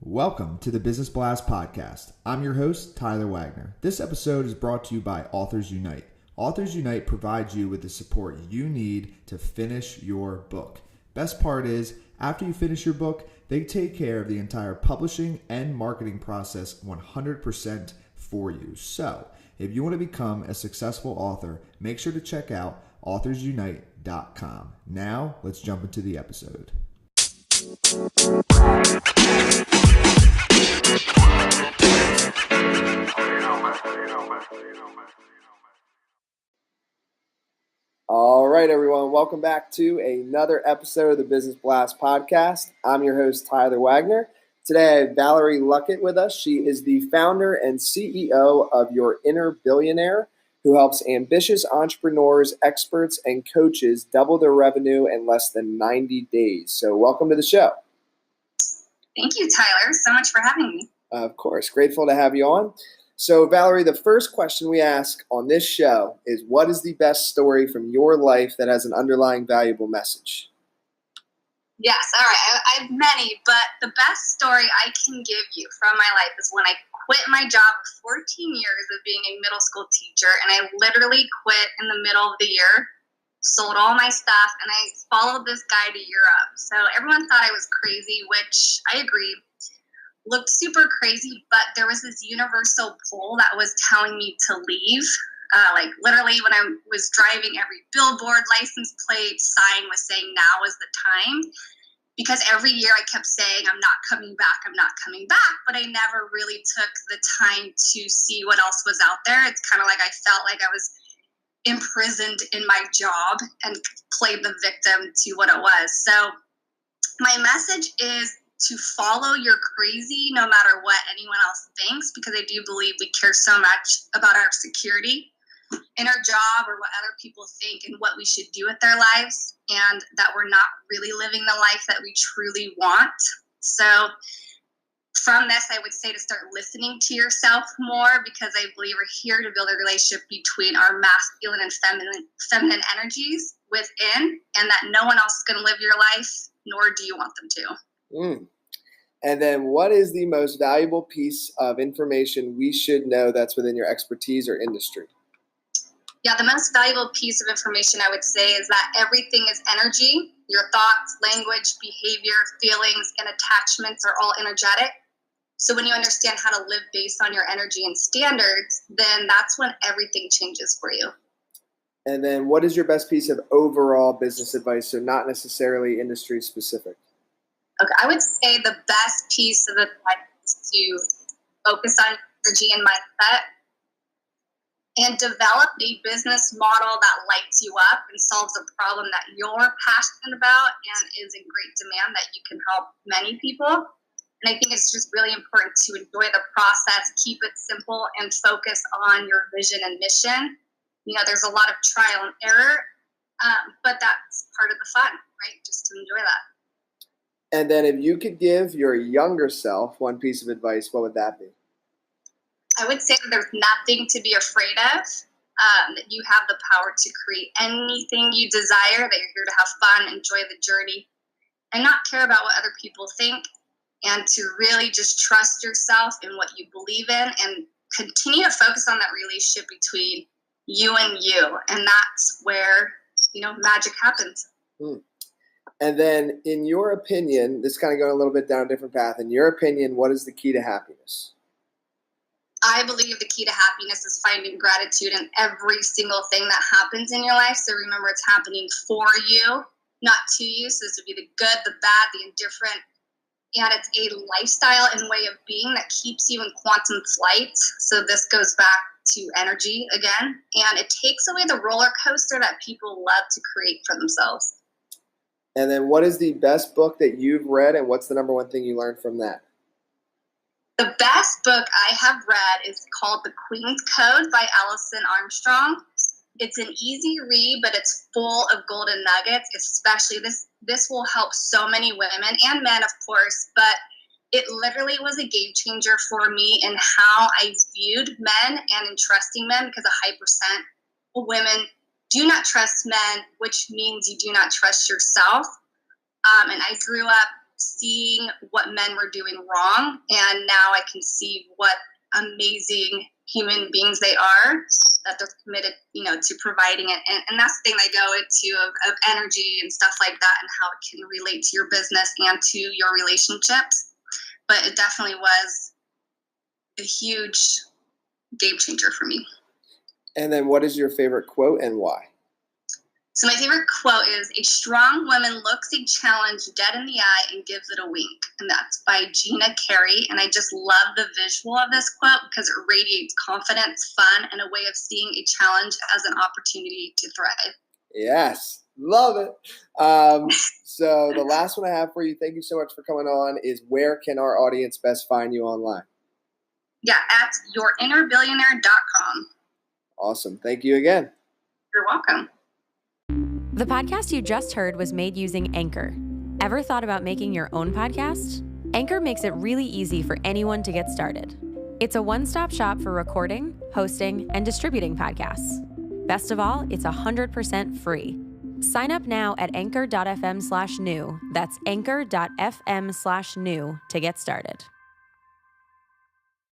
Welcome to the Business Blast Podcast. I'm your host, Tyler Wagner. This episode is brought to you by Authors Unite. Authors Unite provides you with the support you need to finish your book. Best part is, after you finish your book, they take care of the entire publishing and marketing process 100% for you. So, if you want to become a successful author, make sure to check out authorsunite.com. Now, let's jump into the episode. All right, everyone. Welcome back to another episode of the Business Blast Podcast. I'm your host, Tyler Wagner. Today, I have Valerie Luckett with us. She is the founder and CEO of Your Inner Billionaire, who helps ambitious entrepreneurs, experts, and coaches double their revenue in less than 90 days. So welcome to the show. Thank you, Tyler, so much for having me. Of course. Grateful to have you on. So, Valerie, the first question we ask on this show is, what is the best story from your life that has an underlying valuable message? Yes, all right. I have many, but the best story I can give you from my life is when I quit my job of 14 years of being a middle school teacher, and I literally quit in the middle of the year, sold all my stuff, and I followed this guy to Europe. So everyone thought I was crazy, which I agree. Looked super crazy, but there was this universal pull that was telling me to leave. Like literally when I was driving, every billboard, license plate, sign was saying now is the time. Because every year I kept saying, I'm not coming back, but I never really took the time to see what else was out there. It's kind of like I felt like I was imprisoned in my job and played the victim to what it was. So my message is to follow your crazy no matter what anyone else thinks, because I do believe we care so much about our security in our job or what other people think and what we should do with their lives, and that we're not really living the life that we truly want. So from this, I would say to start listening to yourself more, because I believe we're here to build a relationship between our masculine and feminine energies within, and that no one else is going to live your life, nor do you want them to. And then what is the most valuable piece of information we should know that's within your expertise or industry? Yeah, the most valuable piece of information I would say is that everything is energy. Your thoughts, language, behavior, feelings, and attachments are all energetic. So when you understand how to live based on your energy and standards, then that's when everything changes for you. And then what is your best piece of overall business advice, so not necessarily industry specific? Okay, I would say the best piece of advice is to focus on energy and mindset and develop a business model that lights you up and solves a problem that you're passionate about and is in great demand, that you can help many people. And I think it's just really important to enjoy the process, keep it simple, and focus on your vision and mission. You know, there's a lot of trial and error, but that's part of the fun, right? Just to enjoy that. And then if you could give your younger self one piece of advice, what would that be? I would say that there's nothing to be afraid of, that you have the power to create anything you desire, that you're here to have fun, enjoy the journey, and not care about what other people think, and to really just trust yourself in what you believe in and continue to focus on that relationship between you and you. And that's where, magic happens. And then in your opinion, this kind of going a little bit down a different path. In your opinion, what is the key to happiness? I believe the key to happiness is finding gratitude in every single thing that happens in your life. So remember, it's happening for you, not to you. So this would be the good, the bad, the indifferent. And it's a lifestyle and way of being that keeps you in quantum flight. So this goes back to energy again. And it takes away the roller coaster that people love to create for themselves. And then what is the best book that you've read, and what's the number one thing you learned from that? The best book I have read is called The Queen's Code by Alison Armstrong. It's an easy read, but it's full of golden nuggets, especially this will help so many women and men, of course, but it literally was a game changer for me in how I viewed men and in trusting men, because a high percent of women do not trust men, which means you do not trust yourself. And I grew up seeing what men were doing wrong, and now I can see what amazing human beings they are, that they're committed, to providing it. And that's the thing I go into of energy and stuff like that, and how it can relate to your business and to your relationships. But it definitely was a huge game changer for me. And then what is your favorite quote and why? So my favorite quote is, "A strong woman looks a challenge dead in the eye and gives it a wink." And that's by Gina Carey. And I just love the visual of this quote because it radiates confidence, fun, and a way of seeing a challenge as an opportunity to thrive. Yes, love it. So the last one I have for you, thank you so much for coming on, is where can our audience best find you online? Yeah, at yourinnerbillionaire.com. Awesome. Thank you again. You're welcome. The podcast you just heard was made using Anchor. Ever thought about making your own podcast? Anchor makes it really easy for anyone to get started. It's a one-stop shop for recording, hosting, and distributing podcasts. Best of all, it's 100% free. Sign up now at anchor.fm/new. That's anchor.fm/new to get started.